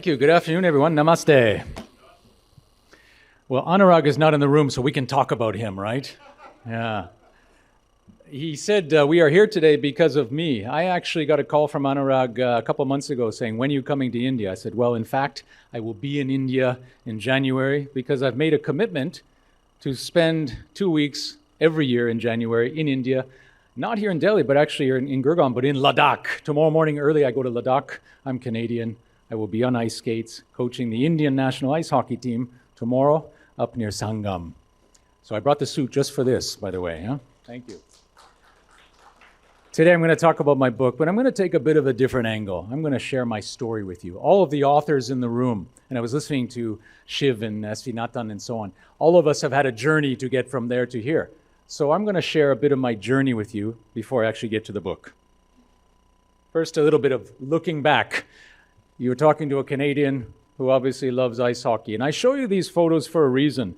Thank you. Good afternoon, everyone. Namaste. Well, Anurag is not in the room, so we can talk about him, right? Yeah. He said, we are here today because of me. I actually got a call from Anurag a couple months ago saying, when are you coming to India? I said, well, in fact, I will be in India in January because I've made a commitment to spend 2 weeks every year in January in India, not here in Delhi, but actually here in Gurugram, but in Ladakh. Tomorrow morning early, I go to Ladakh. I'm Canadian. I will be on ice skates coaching the Indian national ice hockey team tomorrow up near Sangam. So I brought the suit just for this, by the way. Huh? Thank you. Today I'm going to talk about my book, but I'm going to take a bit of a different angle. I'm going to share my story with you. All of the authors in the room, and I was listening to Shiv and Svinatan and so on, all of us have had a journey to get from there to here. So I'm going to share a bit of my journey with you before I actually get to the book. First, a little bit of looking back. You were talking to a Canadian who obviously loves ice hockey, and I show you these photos for a reason.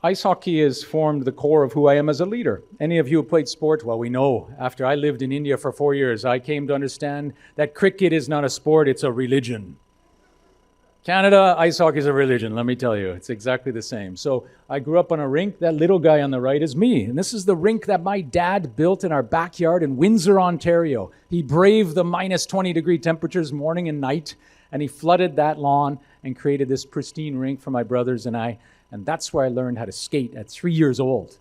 Ice hockey has formed the core of who I am as a leader. Any of you who played sport, well, we know. After I lived in India for 4 years, I came to understand that cricket is not a sport, it's a religion. Canada, ice hockey is a religion, let me tell you. It's exactly the same. So I grew up on a rink. That little guy on the right is me. And this is the rink that my dad built in our backyard in Windsor, Ontario. He braved the minus 20-degree temperatures morning and night, and he flooded that lawn and created this pristine rink for my brothers and I. And that's where I learned how to skate at 3 years old.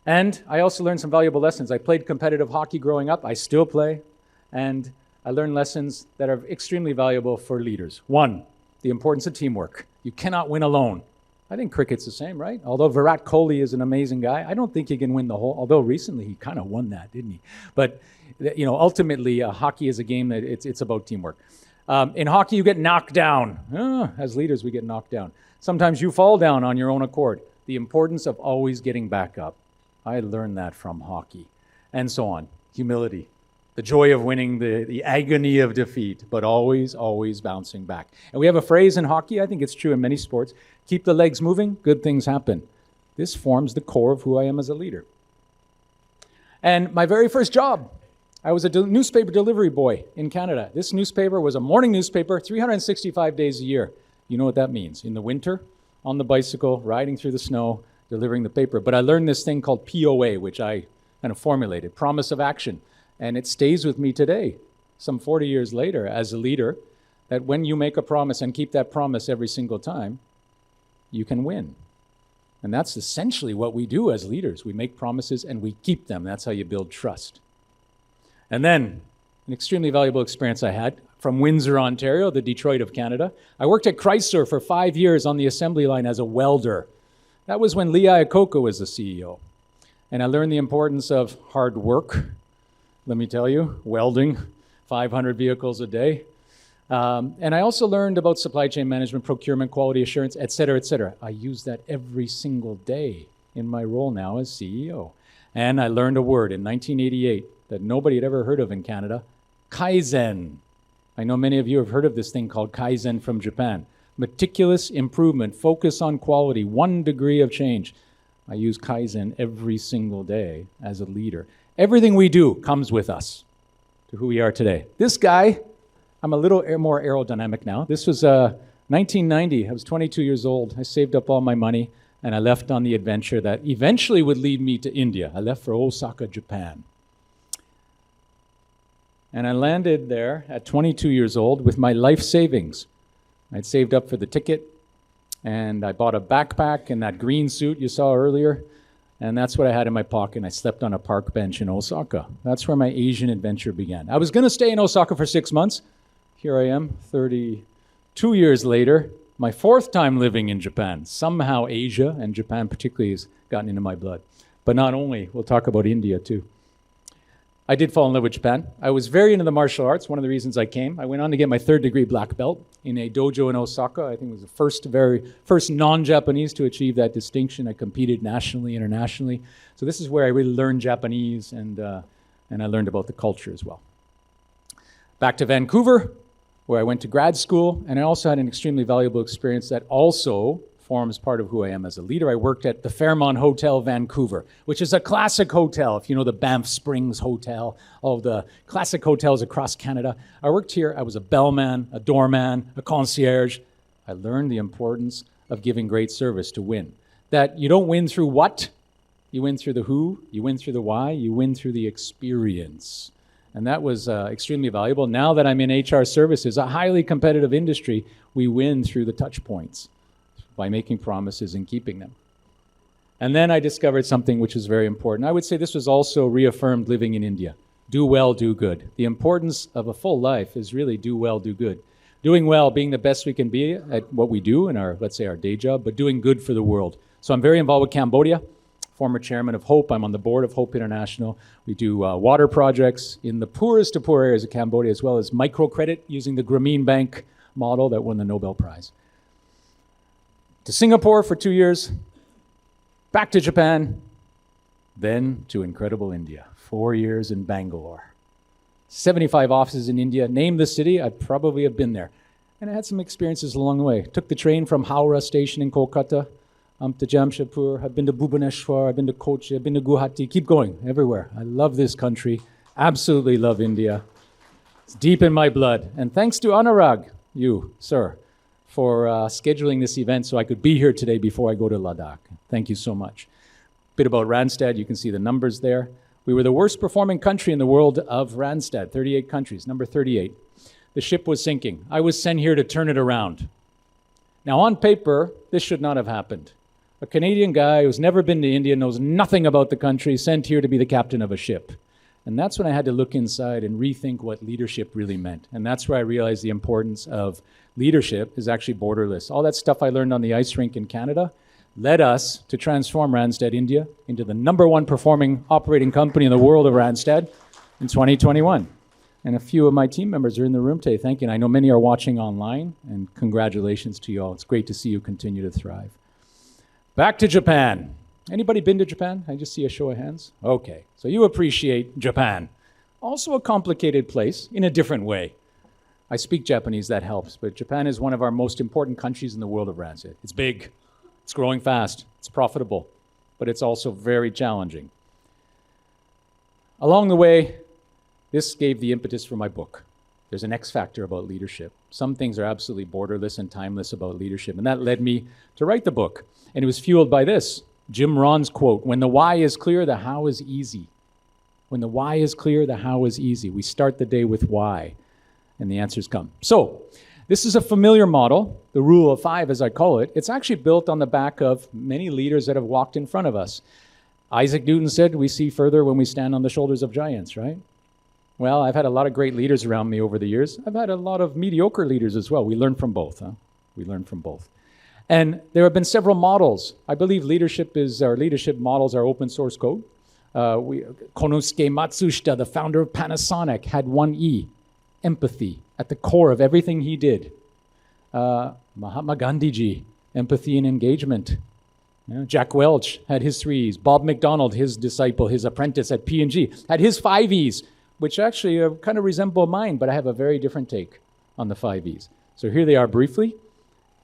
And I also learned some valuable lessons. I played competitive hockey growing up. I still play. And I learned lessons that are extremely valuable for leaders. One, the importance of teamwork. You cannot win alone. I think cricket's the same, right? Although Virat Kohli is an amazing guy, I don't think he can win the whole, although recently he kind of won that, didn't he? But ultimately, hockey is a game that it's about teamwork. In hockey, you get knocked down. As leaders, we get knocked down. Sometimes you fall down on your own accord. The importance of always getting back up. I learned that from hockey. And so on. Humility. The joy of winning, the agony of defeat, but always, always bouncing back. And we have a phrase in hockey, I think it's true in many sports, keep the legs moving, good things happen. This forms the core of who I am as a leader. And my very first job, I was a newspaper delivery boy in Canada. This newspaper was a morning newspaper, 365 days a year. You know what that means. In the winter, on the bicycle, riding through the snow, delivering the paper. But I learned this thing called POA, which I kind of formulated, promise of action. And it stays with me today, some 40 years later, as a leader, that when you make a promise and keep that promise every single time, you can win. And that's essentially what we do as leaders. We make promises and we keep them. That's how you build trust. And then, an extremely valuable experience I had from Windsor, Ontario, the Detroit of Canada. I worked at Chrysler for 5 years on the assembly line as a welder. That was when Lee Iacocca was the CEO. And I learned the importance of hard work. Let me tell you, welding, 500 vehicles a day. And I also learned about supply chain management, procurement, quality assurance, et cetera, et cetera. I use that every single day in my role now as CEO. And I learned a word in 1988 that nobody had ever heard of in Canada, Kaizen. I know many of you have heard of this thing called Kaizen from Japan. Meticulous improvement, focus on quality, 1 degree of change. I use Kaizen every single day as a leader. Everything we do comes with us to who we are today. This guy, I'm a little more aerodynamic now. This was 1990. I was 22 years old. I saved up all my money, and I left on the adventure that eventually would lead me to India. I left for Osaka, Japan. And I landed there at 22 years old with my life savings. I'd saved up for the ticket, and I bought a backpack and that green suit you saw earlier. And that's what I had in my pocket, and I slept on a park bench in Osaka. That's where my Asian adventure began. I was going to stay in Osaka for 6 months. Here I am, 32 years later, my 4th time living in Japan. Somehow Asia, and Japan particularly, has gotten into my blood. But not only, we'll talk about India too. I did fall in love with Japan. I was very into the martial arts, one of the reasons I came. I went on to get my 3rd degree black belt in a dojo in Osaka. I think it was the first non-Japanese to achieve that distinction. I competed nationally, internationally. So this is where I really learned Japanese, and I learned about the culture as well. Back to Vancouver, where I went to grad school, and I also had an extremely valuable experience that also forms part of who I am as a leader. I worked at the Fairmont Hotel, Vancouver, which is a classic hotel. If you know the Banff Springs Hotel, all of the classic hotels across Canada. I worked here. I was a bellman, a doorman, a concierge. I learned the importance of giving great service to win. That you don't win through what, you win through the who, you win through the why, you win through the experience. And that was extremely valuable. Now that I'm in HR services, a highly competitive industry, we win through the touch points by making promises and keeping them. And then I discovered something which is very important. I would say this was also reaffirmed living in India. Do well, do good. The importance of a full life is really do well, do good. Doing well, being the best we can be at what we do in our, let's say, our day job, but doing good for the world. So I'm very involved with Cambodia, former chairman of HOPE. I'm on the board of HOPE International. We do water projects in the poorest of poor areas of Cambodia, as well as microcredit using the Grameen Bank model that won the Nobel Prize. To Singapore for 2 years, back to Japan, then to incredible India. 4 years in Bangalore. 75 offices in India. Name the city, I probably have been there. And I had some experiences along the way. Took the train from Howrah station in Kolkata to Jamshedpur. I've been to Bhubaneswar, I've been to Kochi, I've been to Guwahati. Keep going, everywhere. I love this country. Absolutely love India. It's deep in my blood. And thanks to Anurag, you, sir, for scheduling this event so I could be here today before I go to Ladakh. Thank you so much. Bit about Randstad, you can see the numbers there. We were the worst performing country in the world of Randstad, 38 countries, number 38. The ship was sinking. I was sent here to turn it around. Now on paper, this should not have happened. A Canadian guy who's never been to India, knows nothing about the country, sent here to be the captain of a ship. And that's when I had to look inside and rethink what leadership really meant. And that's where I realized the importance of leadership is actually borderless. All that stuff I learned on the ice rink in Canada led us to transform Randstad India into the #1 performing operating company in the world of Randstad in 2021. And a few of my team members are in the room today. Thank you. And I know many are watching online, and congratulations to you all. It's great to see you continue to thrive. Back to Japan. Anybody been to Japan? I just see a show of hands. Okay, so you appreciate Japan. Also a complicated place in a different way. I speak Japanese, that helps, but Japan is one of our most important countries in the world of Randstad. It's big. It's growing fast, it's profitable, but it's also very challenging. Along the way, this gave the impetus for my book. There's an X factor about leadership. Some things are absolutely borderless and timeless about leadership, and that led me to write the book. And it was fueled by this, Jim Rohn's quote, "When the why is clear, the how is easy." When the why is clear, the how is easy. We start the day with why, and the answers come. So, this is a familiar model, the rule of 5 as I call it. It's actually built on the back of many leaders that have walked in front of us. Isaac Newton said, "We see further when we stand on the shoulders of giants," right? Well, I've had a lot of great leaders around me over the years. I've had a lot of mediocre leaders as well. We learn from both, huh? We learn from both. And there have been several models. I believe leadership models are open source code. Konosuke Matsushita, the founder of Panasonic, had 1 E, empathy, at the core of everything he did. Mahatma Gandhiji, empathy and engagement. Jack Welch had his 3 E's. Bob McDonald, his disciple, his apprentice at P&G, had his 5 E's, which actually kind of resemble mine, but I have a very different take on the 5 E's. So here they are briefly.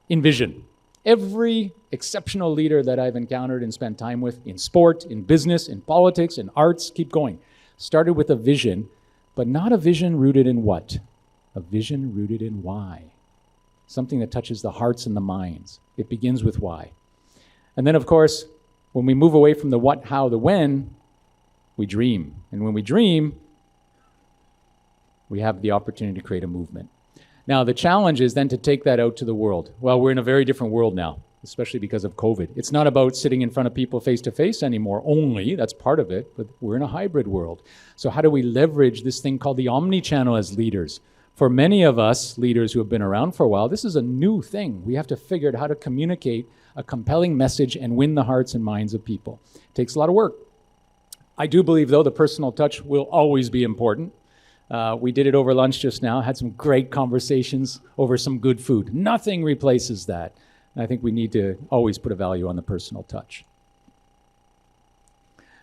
Envision. Every exceptional leader that I've encountered and spent time with in sport, in business, in politics, in arts, keep going, started with a vision, but not a vision rooted in what? A vision rooted in why. Something that touches the hearts and the minds. It begins with why. And then, of course, when we move away from the what, how, the when, we dream. And when we dream, we have the opportunity to create a movement. Now, the challenge is then to take that out to the world. Well, we're in a very different world now, especially because of COVID. It's not about sitting in front of people face to face anymore only, that's part of it, but we're in a hybrid world. So how do we leverage this thing called the omni-channel as leaders? For many of us leaders who have been around for a while, this is a new thing. We have to figure out how to communicate a compelling message and win the hearts and minds of people. It takes a lot of work. I do believe, though, the personal touch will always be important. We did it over lunch just now, had some great conversations over some good food. Nothing replaces that. And I think we need to always put a value on the personal touch.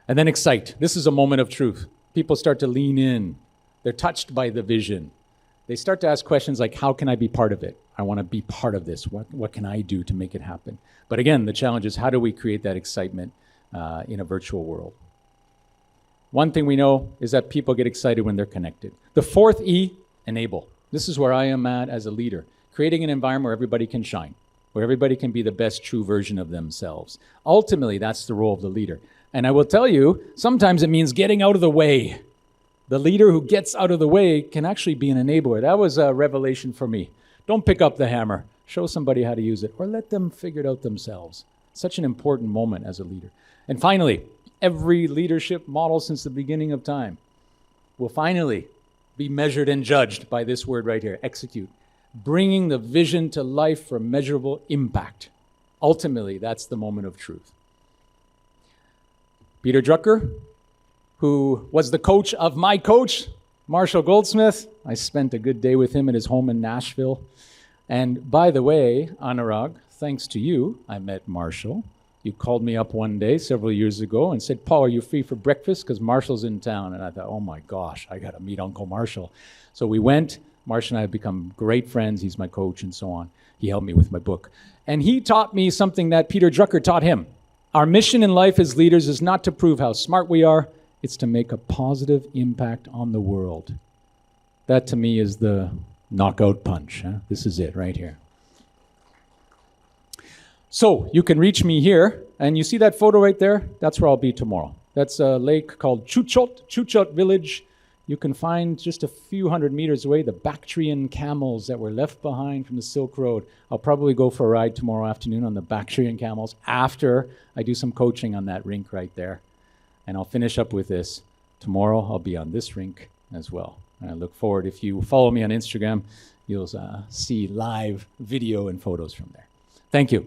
And then excite. This is a moment of truth. People start to lean in. They're touched by the vision. they start to ask questions like, how can I be part of it? I want to be part of this. What can I do to make it happen? But again, the challenge is, how do we create that excitement in a virtual world? One thing we know is that people get excited when they're connected. The fourth E, enable. This is where I am at as a leader, creating an environment where everybody can shine, where everybody can be the best true version of themselves. Ultimately, that's the role of the leader. And I will tell you, sometimes it means getting out of the way. The leader who gets out of the way can actually be an enabler. That was a revelation for me. Don't pick up the hammer. Show somebody how to use it, or let them figure it out themselves. Such an important moment as a leader. And finally, every leadership model since the beginning of time will finally be measured and judged by this word right here, execute. Bringing the vision to life for measurable impact. Ultimately, that's the moment of truth. Peter Drucker, who was the coach of my coach, Marshall Goldsmith. I spent a good day with him at his home in Nashville. And by the way, Anurag, thanks to you, I met Marshall. You called me up one day several years ago and said, Paul, are you free for breakfast? Because Marshall's in town. And I thought, oh my gosh, I got to meet Uncle Marshall. So we went. Marshall and I have become great friends. He's my coach and so on. He helped me with my book. And he taught me something that Peter Drucker taught him. Our mission in life as leaders is not to prove how smart we are. It's to make a positive impact on the world. That to me is the knockout punch. Huh? This is it right here. So you can reach me here, and you see that photo right there? That's where I'll be tomorrow. That's a lake called Chuchot Village. You can find just a few hundred meters away the Bactrian camels that were left behind from the Silk Road. I'll probably go for a ride tomorrow afternoon on the Bactrian camels after I do some coaching on that rink right there. And I'll finish up with this. Tomorrow I'll be on this rink as well. And I look forward, if you follow me on Instagram, you'll see live video and photos from there. Thank you.